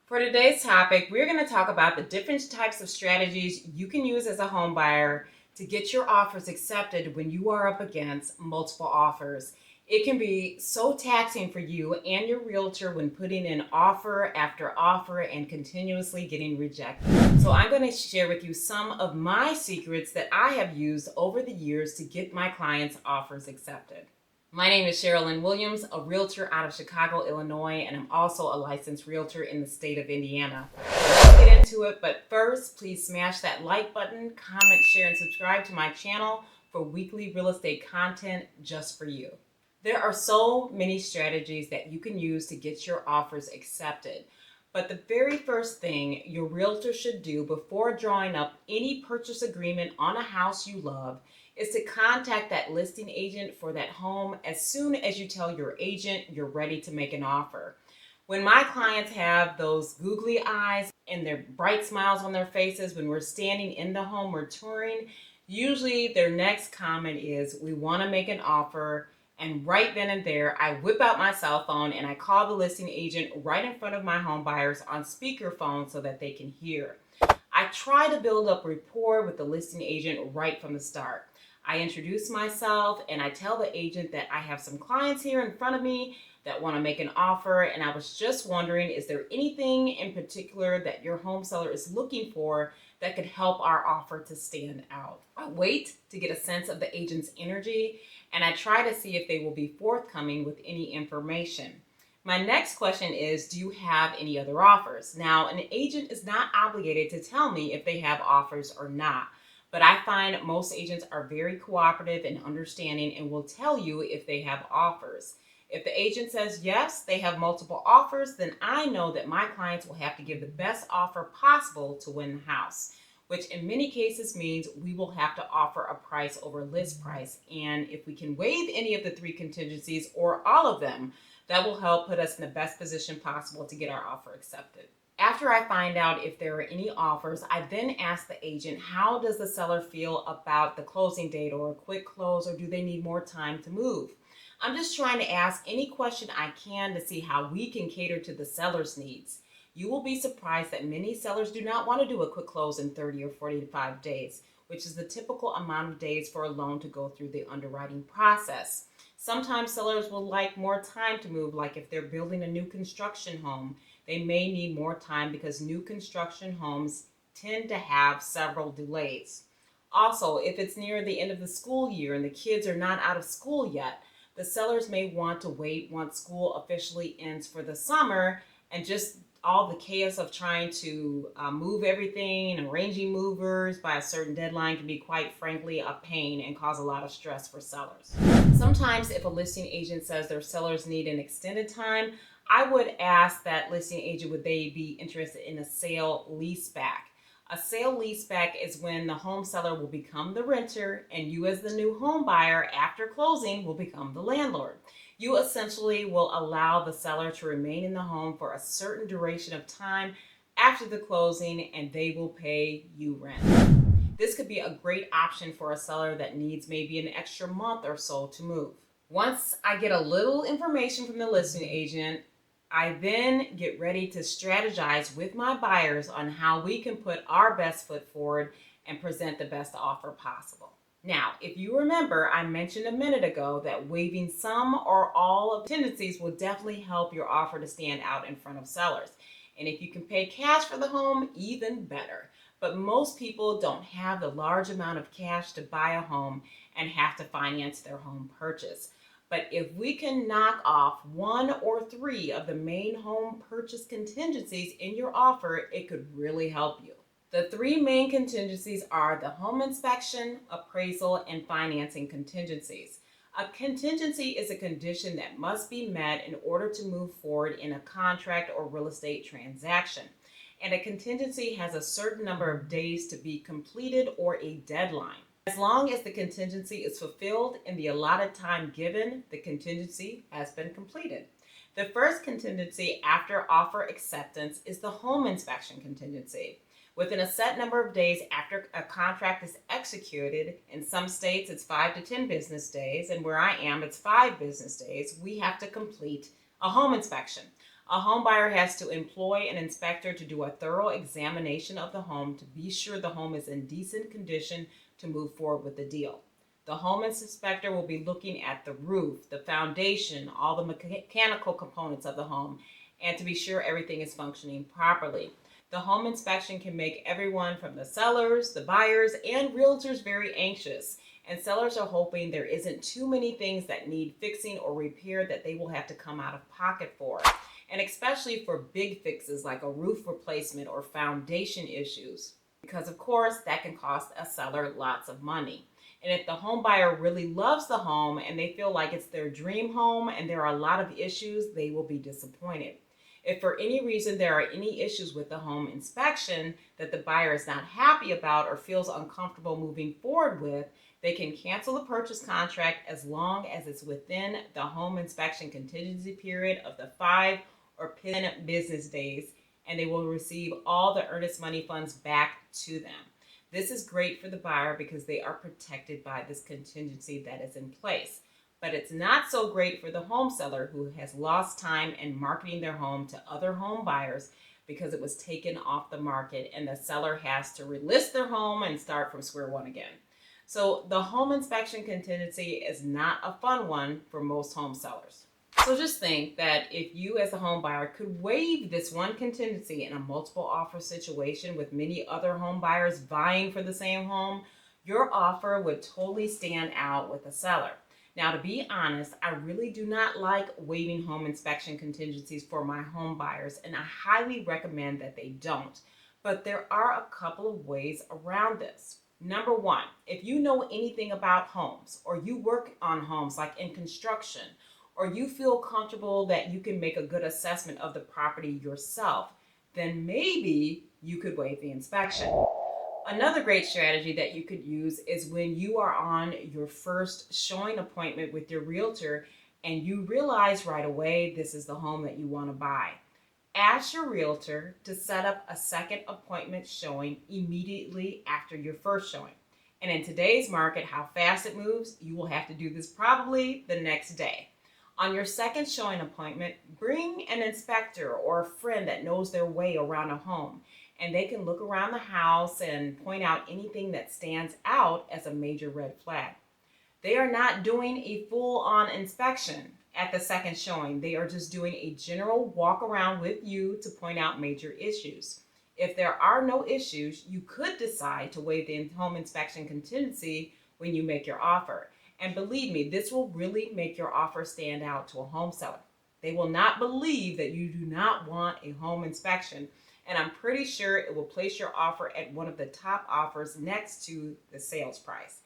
For today's topic, we're going to talk about the different types of strategies you can use as a home buyer to get your offers accepted when you are up against multiple offers. It can be so taxing for you and your realtor when putting in offer after offer and continuously getting rejected. So I'm going to share with you some of my secrets that I have used over the years to get my clients' offers accepted. My name is Cherilyn Williams, a realtor out of Chicago, Illinois, and I'm also a licensed realtor in the state of Indiana. Let's get into it, but first, please smash that like button, comment, share, and subscribe to my channel for weekly real estate content just for you. There are so many strategies that you can use to get your offers accepted. But the very first thing your realtor should do before drawing up any purchase agreement on a house you love is to contact that listing agent for that home as soon as you tell your agent you're ready to make an offer. When my clients have those googly eyes and their bright smiles on their faces when we're standing in the home we're touring, usually their next comment is, "We want to make an offer." And right then and there, I whip out my cell phone and I call the listing agent right in front of my home buyers on speakerphone so that they can hear. I try to build up rapport with the listing agent right from the start. I introduce myself and I tell the agent that I have some clients here in front of me that want to make an offer, and I was just wondering, is there anything in particular that your home seller is looking for that could help our offer to stand out? I wait to get a sense of the agent's energy, and I try to see if they will be forthcoming with any information. My next question is, do you have any other offers? Now, an agent is not obligated to tell me if they have offers or not, but I find most agents are very cooperative and understanding and will tell you if they have offers. If the agent says yes, they have multiple offers, then I know that my clients will have to give the best offer possible to win the house, which in many cases means we will have to offer a price over list price. And if we can waive any of the three contingencies or all of them, that will help put us in the best position possible to get our offer accepted. After I find out if there are any offers, I then ask the agent, how does the seller feel about the closing date or a quick close, or do they need more time to move? I'm just trying to ask any question I can to see how we can cater to the seller's needs. You will be surprised that many sellers do not want to do a quick close in 30 or 45 days, which is the typical amount of days for a loan to go through the underwriting process. Sometimes sellers will like more time to move, like if they're building a new construction home. They may need more time because new construction homes tend to have several delays. Also, if it's near the end of the school year and the kids are not out of school yet, the sellers may want to wait once school officially ends for the summer, and just all the chaos of trying to move everything and arranging movers by a certain deadline can be, quite frankly, a pain and cause a lot of stress for sellers. Sometimes if a listing agent says their sellers need an extended time, I would ask that listing agent, would they be interested in a sale leaseback? A sale leaseback is when the home seller will become the renter and you as the new home buyer after closing will become the landlord. You essentially will allow the seller to remain in the home for a certain duration of time after the closing, and they will pay you rent. This could be a great option for a seller that needs maybe an extra month or so to move. Once I get a little information from the listing agent, I then get ready to strategize with my buyers on how we can put our best foot forward and present the best offer possible. Now, if you remember, I mentioned a minute ago that waiving some or all of the contingencies will definitely help your offer to stand out in front of sellers. And if you can pay cash for the home, even better. But most people don't have the large amount of cash to buy a home and have to finance their home purchase. But if we can knock off one or three of the main home purchase contingencies in your offer, it could really help you. The three main contingencies are the home inspection, appraisal, and financing contingencies. A contingency is a condition that must be met in order to move forward in a contract or real estate transaction. And a contingency has a certain number of days to be completed or a deadline. As long as the contingency is fulfilled in the allotted time given, the contingency has been completed. The first contingency after offer acceptance is the home inspection contingency. Within a set number of days after a contract is executed, in some states it's 5 to 10 business days, and where I am it's 5 business days, we have to complete a home inspection. A home buyer has to employ an inspector to do a thorough examination of the home to be sure the home is in decent condition to move forward with the deal. The home inspector will be looking at the roof, the foundation, all the mechanical components of the home, and to be sure everything is functioning properly. The home inspection can make everyone from the sellers, the buyers, and realtors very anxious. And sellers are hoping there isn't too many things that need fixing or repair that they will have to come out of pocket for. And especially for big fixes like a roof replacement or foundation issues. Because of course that can cost a seller lots of money. And if the home buyer really loves the home and they feel like it's their dream home and there are a lot of issues, they will be disappointed. If for any reason there are any issues with the home inspection that the buyer is not happy about or feels uncomfortable moving forward with, they can cancel the purchase contract as long as it's within the home inspection contingency period of the 5 or 10 business days, and they will receive all the earnest money funds back to them. This is great for the buyer because they are protected by this contingency that is in place. But it's not so great for the home seller who has lost time in marketing their home to other home buyers because it was taken off the market and the seller has to relist their home and start from square one again. So the home inspection contingency is not a fun one for most home sellers. So just think that if you as a home buyer could waive this one contingency in a multiple offer situation with many other home buyers vying for the same home, your offer would totally stand out with the seller. Now, to be honest, I really do not like waiving home inspection contingencies for my home buyers, and I highly recommend that they don't. But there are a couple of ways around this. Number one, if you know anything about homes or you work on homes like in construction, or you feel comfortable that you can make a good assessment of the property yourself, then maybe you could waive the inspection. Another great strategy that you could use is when you are on your first showing appointment with your realtor and you realize right away this is the home that you want to buy. Ask your realtor to set up a second appointment showing immediately after your first showing. And in today's market, how fast it moves, you will have to do this probably the next day. On your second showing appointment, bring an inspector or a friend that knows their way around a home, and they can look around the house and point out anything that stands out as a major red flag. They are not doing a full-on inspection at the second showing. They are just doing a general walk around with you to point out major issues. If there are no issues, you could decide to waive the home inspection contingency when you make your offer. And believe me, this will really make your offer stand out to a home seller. They will not believe that you do not want a home inspection, and I'm pretty sure it will place your offer at one of the top offers next to the sales price.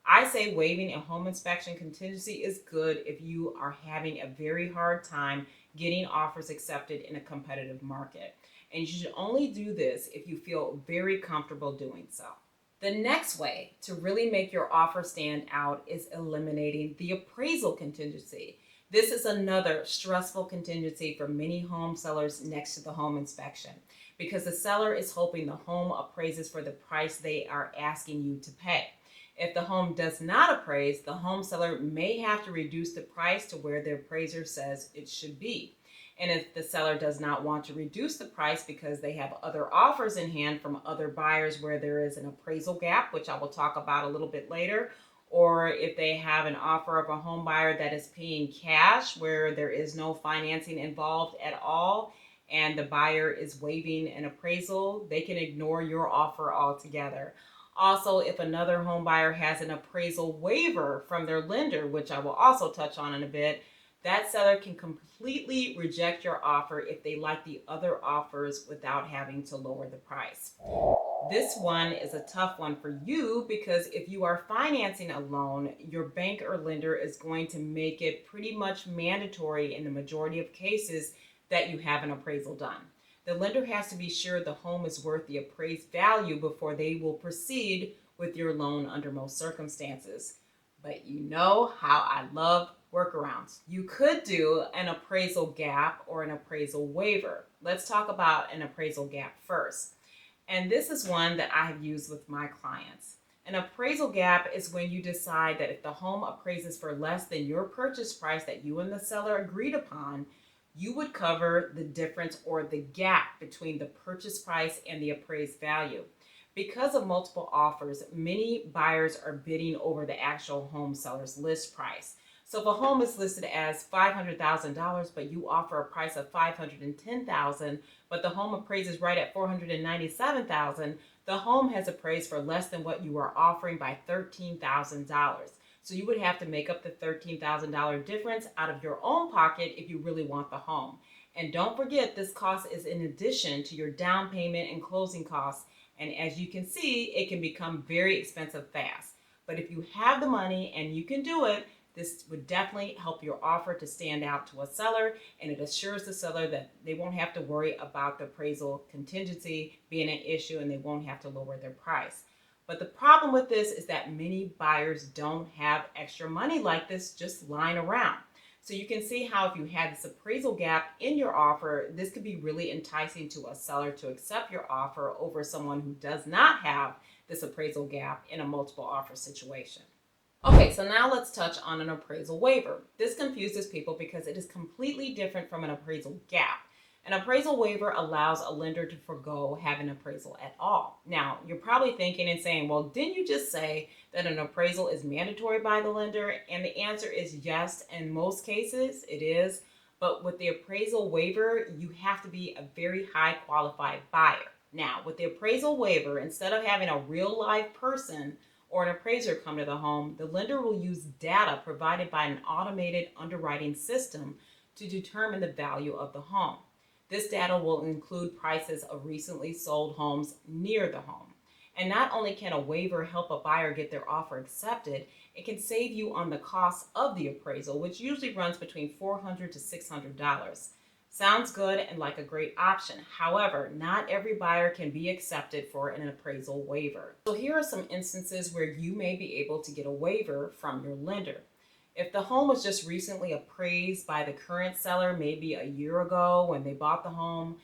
I say waiving a home inspection contingency is good if you are having a very hard time getting offers accepted in a competitive market. And you should only do this if you feel very comfortable doing so. The next way to really make your offer stand out is eliminating the appraisal contingency. This is another stressful contingency for many home sellers next to the home inspection because the seller is hoping the home appraises for the price they are asking you to pay. If the home does not appraise, the home seller may have to reduce the price to where the appraiser says it should be. And if the seller does not want to reduce the price because they have other offers in hand from other buyers where there is an appraisal gap, which I will talk about a little bit later, or if they have an offer of a home buyer that is paying cash where there is no financing involved at all, and the buyer is waiving an appraisal, they can ignore your offer altogether. Also, if another home buyer has an appraisal waiver from their lender, which I will also touch on in a bit, that seller can completely reject your offer if they like the other offers without having to lower the price. This one is a tough one for you because if you are financing a loan, your bank or lender is going to make it pretty much mandatory in the majority of cases that you have an appraisal done. The lender has to be sure the home is worth the appraised value before they will proceed with your loan under most circumstances. But you know how I love workarounds. You could do an appraisal gap or an appraisal waiver. Let's talk about an appraisal gap first. And this is one that I have used with my clients. An appraisal gap is when you decide that if the home appraises for less than your purchase price that you and the seller agreed upon, you would cover the difference or the gap between the purchase price and the appraised value. Because of multiple offers, many buyers are bidding over the actual home seller's list price. So if a home is listed as $500,000, but you offer a price of $510,000, but the home appraises right at $497,000, the home has appraised for less than what you are offering by $13,000. So you would have to make up the $13,000 difference out of your own pocket if you really want the home. And don't forget, this cost is in addition to your down payment and closing costs. And as you can see, it can become very expensive fast. But if you have the money and you can do it, this would definitely help your offer to stand out to a seller, and it assures the seller that they won't have to worry about the appraisal contingency being an issue and they won't have to lower their price. But the problem with this is that many buyers don't have extra money like this just lying around. So you can see how if you had this appraisal gap in your offer, this could be really enticing to a seller to accept your offer over someone who does not have this appraisal gap in a multiple offer situation. Okay, so now let's touch on an appraisal waiver. This confuses people because it is completely different from an appraisal gap. An appraisal waiver allows a lender to forgo having an appraisal at all. Now, you're probably thinking and saying, well, didn't you just say that an appraisal is mandatory by the lender? And the answer is yes, in most cases it is. But with the appraisal waiver, you have to be a very high qualified buyer. Now, with the appraisal waiver, instead of having a real live person or an appraiser come to the home, the lender will use data provided by an automated underwriting system to determine the value of the home. This data will include prices of recently sold homes near the home. And not only can a waiver help a buyer get their offer accepted, it can save you on the cost of the appraisal, which usually runs between $400 to $600. Sounds good and like a great option. However, not every buyer can be accepted for an appraisal waiver. So here are some instances where you may be able to get a waiver from your lender. If the home was just recently appraised by the current seller, maybe a year ago when they bought the home,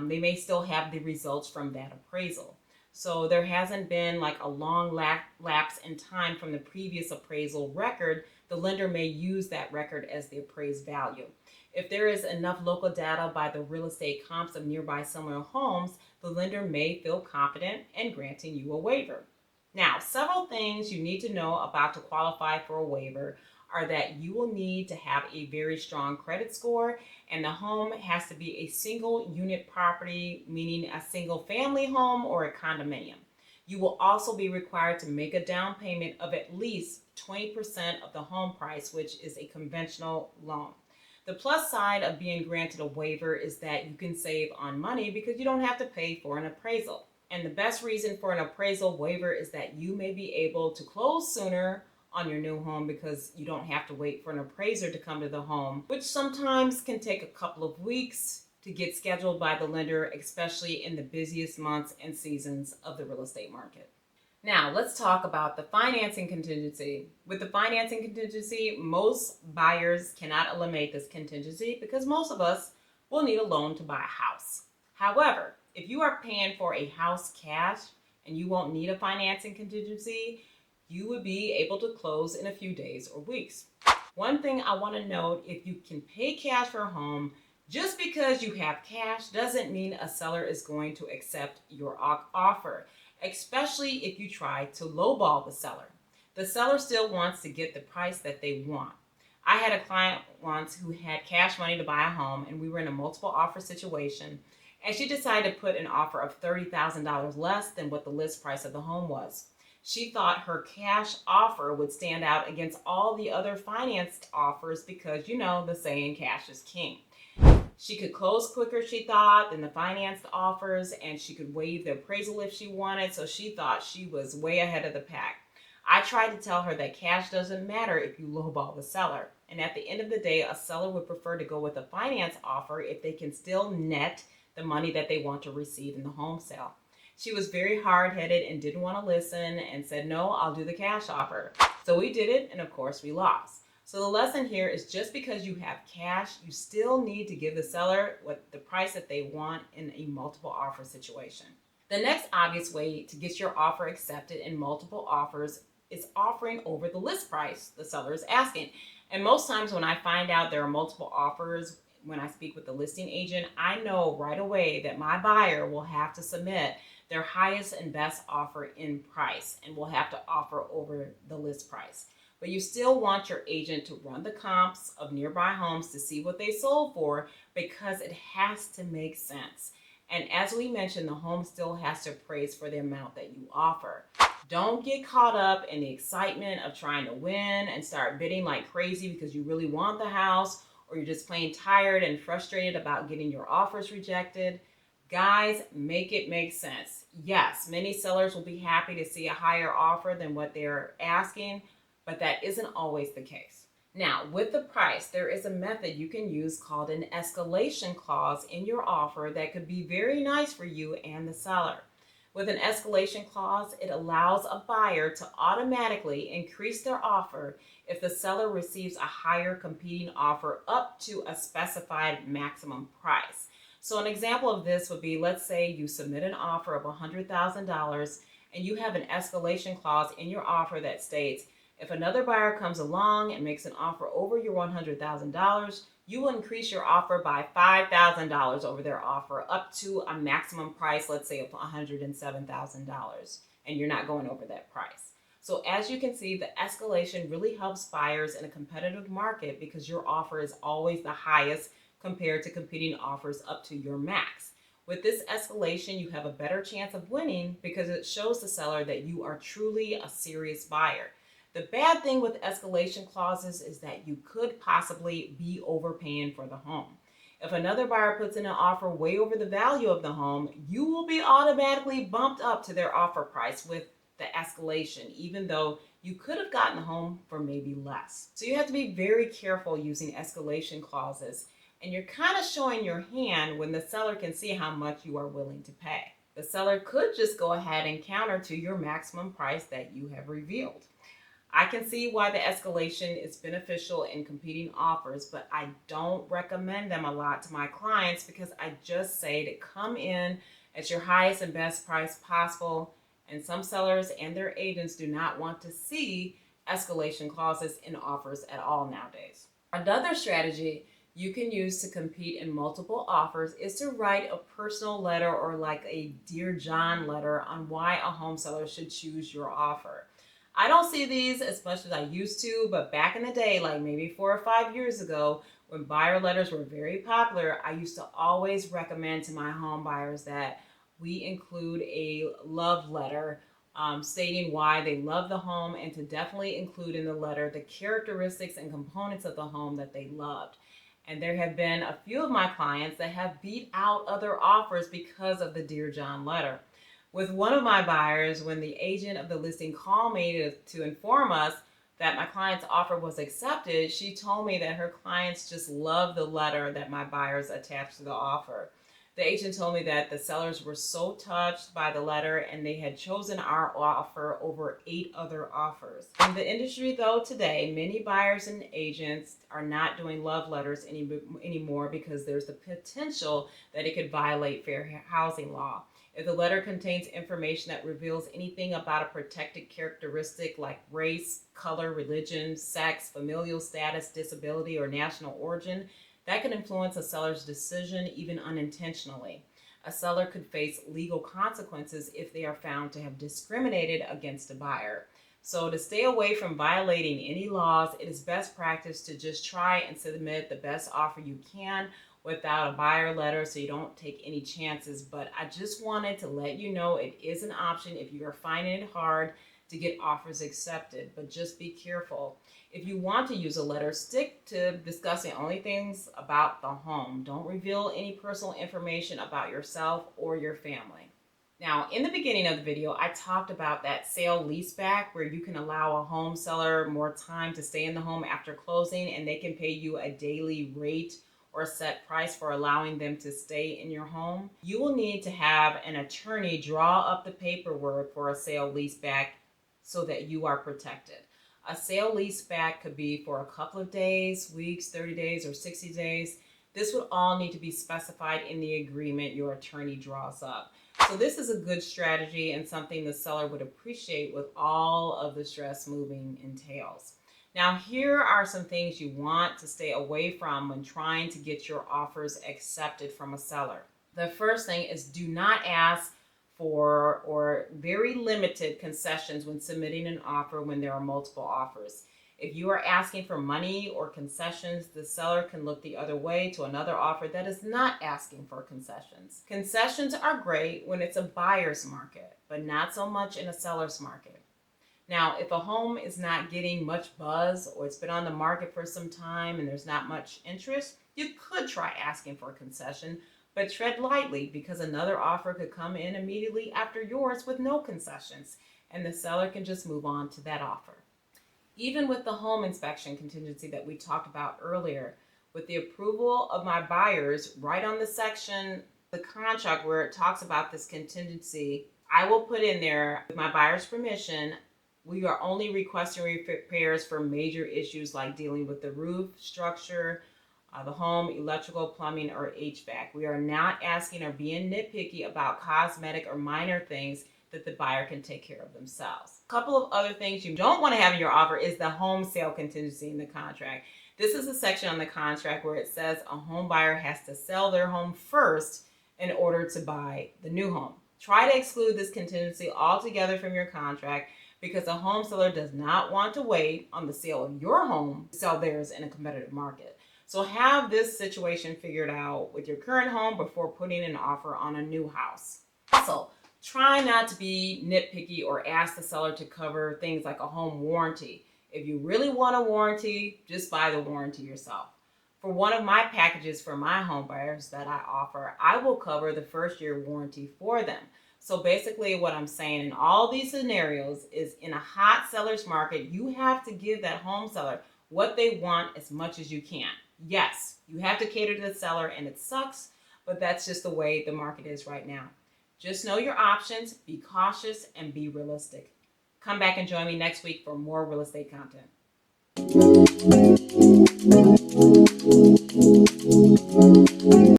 they may still have the results from that appraisal. So there hasn't been like a long lapse in time from the previous appraisal record. The lender may use that record as the appraised value. If there is enough local data by the real estate comps of nearby similar homes, the lender may feel confident in granting you a waiver. Now, several things you need to know about to qualify for a waiver are that you will need to have a very strong credit score, and the home has to be a single unit property, meaning a single family home or a condominium. You will also be required to make a down payment of at least 20% of the home price, which is a conventional loan. The plus side of being granted a waiver is that you can save on money because you don't have to pay for an appraisal. And the best reason for an appraisal waiver is that you may be able to close sooner on your new home because you don't have to wait for an appraiser to come to the home, which sometimes can take a couple of weeks to get scheduled by the lender, especially in the busiest months and seasons of the real estate market. Now, let's talk about the financing contingency. With the financing contingency, most buyers cannot eliminate this contingency because most of us will need a loan to buy a house. However, if you are paying for a house cash and you won't need a financing contingency, you would be able to close in a few days or weeks. One thing I want to note, if you can pay cash for a home, just because you have cash doesn't mean a seller is going to accept your offer, especially if you try to lowball the seller. The seller still wants to get the price that they want. I had a client once who had cash money to buy a home, and we were in a multiple offer situation, and she decided to put an offer of $30,000 less than what the list price of the home was. She thought her cash offer would stand out against all the other financed offers because, you know, the saying cash is king. She could close quicker, she thought, than the financed offers, and she could waive the appraisal if she wanted, so she thought she was way ahead of the pack. I tried to tell her that cash doesn't matter if you lowball the seller, and at the end of the day, a seller would prefer to go with a finance offer if they can still net the money that they want to receive in the home sale. She was very hard-headed and didn't want to listen and said, no, I'll do the cash offer. So we did it, and of course we lost. So the lesson here is just because you have cash, you still need to give the seller the price that they want in a multiple offer situation. The next obvious way to get your offer accepted in multiple offers is offering over the list price the seller is asking. And most times when I find out there are multiple offers, when I speak with the listing agent, I know right away that my buyer will have to submit their highest and best offer in price and will have to offer over the list price. But you still want your agent to run the comps of nearby homes to see what they sold for, because it has to make sense. And as we mentioned, the home still has to appraise for the amount that you offer. Don't get caught up in the excitement of trying to win and start bidding like crazy because you really want the house, or you're just plain tired and frustrated about getting your offers rejected. Guys, make it make sense. Yes, many sellers will be happy to see a higher offer than what they're asking, but that isn't always the case. Now, with the price, there is a method you can use called an escalation clause in your offer that could be very nice for you and the seller. With an escalation clause, it allows a buyer to automatically increase their offer if the seller receives a higher competing offer up to a specified maximum price. So an example of this would be, let's say you submit an offer of $100,000 and you have an escalation clause in your offer that states, if another buyer comes along and makes an offer over your $100,000, you will increase your offer by $5,000 over their offer up to a maximum price, let's say of $107,000, and you're not going over that price. So as you can see, the escalation really helps buyers in a competitive market because your offer is always the highest compared to competing offers up to your max. With this escalation, you have a better chance of winning because it shows the seller that you are truly a serious buyer. The bad thing with escalation clauses is that you could possibly be overpaying for the home. If another buyer puts in an offer way over the value of the home, you will be automatically bumped up to their offer price with the escalation, even though you could have gotten the home for maybe less. So you have to be very careful using escalation clauses, and you're kind of showing your hand when the seller can see how much you are willing to pay. The seller could just go ahead and counter to your maximum price that you have revealed. I can see why the escalation is beneficial in competing offers, but I don't recommend them a lot to my clients because I just say to come in at your highest and best price possible, and some sellers and their agents do not want to see escalation clauses in offers at all nowadays. Another strategy you can use to compete in multiple offers is to write a personal letter or like a Dear John letter on why a home seller should choose your offer. I don't see these as much as I used to, but back in the day, like maybe 4 or 5 years ago, when buyer letters were very popular, I used to always recommend to my home buyers that we include a love letter stating why they love the home, and to definitely include in the letter the characteristics and components of the home that they loved. And there have been a few of my clients that have beat out other offers because of the Dear John letter. With one of my buyers, when the agent of the listing called me to inform us that my client's offer was accepted, she told me that her clients just loved the letter that my buyers attached to the offer. The agent told me that the sellers were so touched by the letter and they had chosen our offer over 8 other offers. In the industry, though, today, many buyers and agents are not doing love letters anymore because there's the potential that it could violate fair housing law. If the letter contains information that reveals anything about a protected characteristic like race, color, religion, sex, familial status, disability, or national origin, that can influence a seller's decision even unintentionally. A seller could face legal consequences if they are found to have discriminated against a buyer. So to stay away from violating any laws, it is best practice to just try and submit the best offer you can without a buyer letter so you don't take any chances. But I just wanted to let you know it is an option if you are finding it hard to get offers accepted, but just be careful. If you want to use a letter, stick to discussing only things about the home. Don't reveal any personal information about yourself or your family. Now, in the beginning of the video, I talked about that sale leaseback where you can allow a home seller more time to stay in the home after closing, and they can pay you a daily rate or set price for allowing them to stay in your home. You will need to have an attorney draw up the paperwork for a sale leaseback so that you are protected. A sale leaseback could be for a couple of days, weeks, 30 days, or 60 days. This would all need to be specified in the agreement your attorney draws up. So this is a good strategy and something the seller would appreciate with all of the stress moving entails. Now, here are some things you want to stay away from when trying to get your offers accepted from a seller. The first thing is do not ask for or very limited concessions when submitting an offer when there are multiple offers. If you are asking for money or concessions, the seller can look the other way to another offer that is not asking for concessions. Concessions are great when it's a buyer's market, but not so much in a seller's market. Now, if a home is not getting much buzz or it's been on the market for some time and there's not much interest, you could try asking for a concession, but tread lightly because another offer could come in immediately after yours with no concessions, and the seller can just move on to that offer. Even with the home inspection contingency that we talked about earlier, with the approval of my buyers, right on the section, the contract where it talks about this contingency, I will put in there, with my buyer's permission, we are only requesting repairs for major issues like dealing with the roof, structure, the home, electrical, plumbing, or HVAC. We are not asking or being nitpicky about cosmetic or minor things that the buyer can take care of themselves. A couple of other things you don't want to have in your offer is the home sale contingency in the contract. This is a section on the contract where it says a home buyer has to sell their home first in order to buy the new home. Try to exclude this contingency altogether from your contract because a home seller does not want to wait on the sale of your home to sell theirs in a competitive market. So have this situation figured out with your current home before putting an offer on a new house. Also, try not to be nitpicky or ask the seller to cover things like a home warranty. If you really want a warranty, just buy the warranty yourself. For one of my packages for my home buyers that I offer, I will cover the first year warranty for them. So basically what I'm saying in all these scenarios is in a hot seller's market, you have to give that home seller what they want as much as you can. Yes, you have to cater to the seller and it sucks, but that's just the way the market is right now. Just know your options, be cautious, and be realistic. Come back and join me next week for more real estate content.